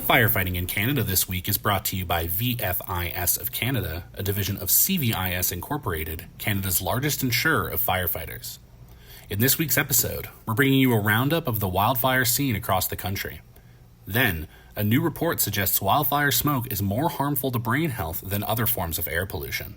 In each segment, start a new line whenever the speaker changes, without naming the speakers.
Firefighting in Canada this week is brought to you by VFIS of Canada, a division of CVIS Incorporated, Canada's largest insurer of firefighters. In this week's episode, we're bringing you a roundup of the wildfire scene across the country. Then, a new report suggests wildfire smoke is more harmful to brain health than other forms of air pollution.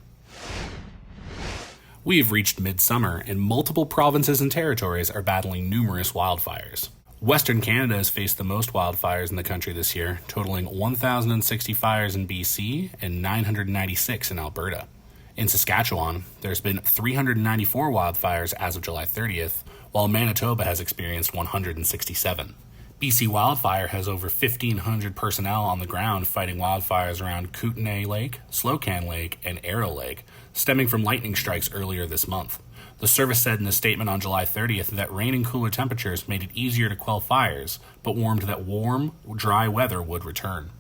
We have reached midsummer, and multiple provinces and territories are battling numerous wildfires. Western Canada has faced the most wildfires in the country this year, totaling 1,060 fires in BC and 996 in Alberta. In Saskatchewan, there's been 394 wildfires as of July 30th, while Manitoba has experienced 167. BC Wildfire has over 1,500 personnel on the ground fighting wildfires around Kootenay Lake, Slocan Lake, and Arrow Lake, stemming from lightning strikes earlier this month. The service said in a statement on July 30th that rain and cooler temperatures made it easier to quell fires, but warned that warm, dry weather would return.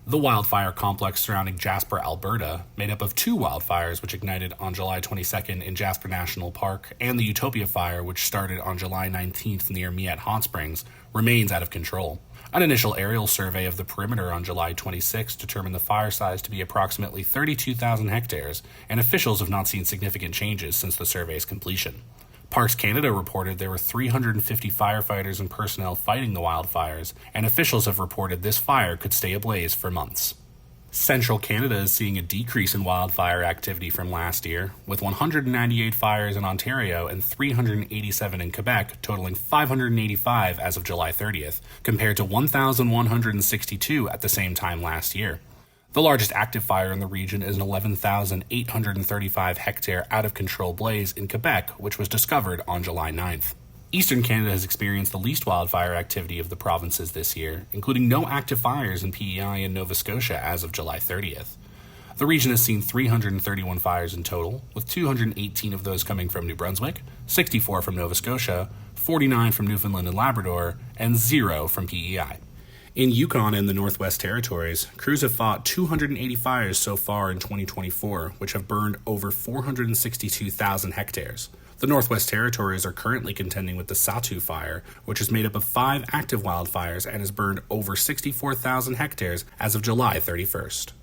The wildfire complex surrounding Jasper, Alberta, made up of two wildfires which ignited on July 22nd in Jasper National Park, and the Utopia Fire, which started on July 19th near Miette Hot Springs, remains out of control. An initial aerial survey of the perimeter on July 26 determined the fire size to be approximately 32,000 hectares, and officials have not seen significant changes since the survey's completion. Parks Canada reported there were 350 firefighters and personnel fighting the wildfires, and officials have reported this fire could stay ablaze for months. Central Canada is seeing a decrease in wildfire activity from last year, with 198 fires in Ontario and 387 in Quebec, totaling 585 as of July 30th, compared to 1,162 at the same time last year. The largest active fire in the region is an 11,835 hectare out-of-control blaze in Quebec, which was discovered on July 9th. Eastern Canada has experienced the least wildfire activity of the provinces this year, including no active fires in PEI and Nova Scotia as of July 30th. The region has seen 331 fires in total, with 218 of those coming from New Brunswick, 64 from Nova Scotia, 49 from Newfoundland and Labrador, and 0 from PEI. In Yukon and the Northwest Territories, crews have fought 280 fires so far in 2024, which have burned over 462,000 hectares. The Northwest Territories are currently contending with the Satu Fire, which is made up of 5 active wildfires and has burned over 64,000 hectares as of July 31st.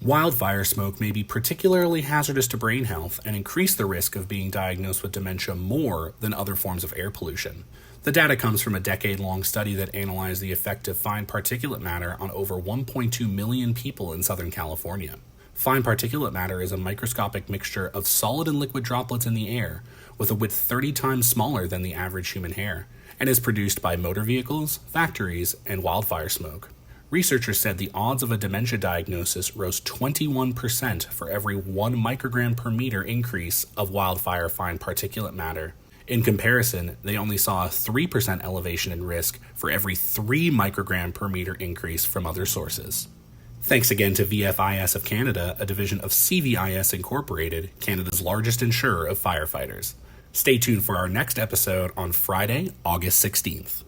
Wildfire smoke may be particularly hazardous to brain health and increase the risk of being diagnosed with dementia more than other forms of air pollution. The data comes from a decade-long study that analyzed the effect of fine particulate matter on over 1.2 million people in Southern California. Fine particulate matter is a microscopic mixture of solid and liquid droplets in the air, with a width 30 times smaller than the average human hair, and is produced by motor vehicles, factories, and wildfire smoke. Researchers said the odds of a dementia diagnosis rose 21% for every 1 microgram per meter increase of wildfire fine particulate matter. In comparison, they only saw a 3% elevation in risk for every 3 microgram per meter increase from other sources. Thanks again to VFIS of Canada, a division of CVIS Incorporated, Canada's largest insurer of firefighters. Stay tuned for our next episode on Friday, August 16th.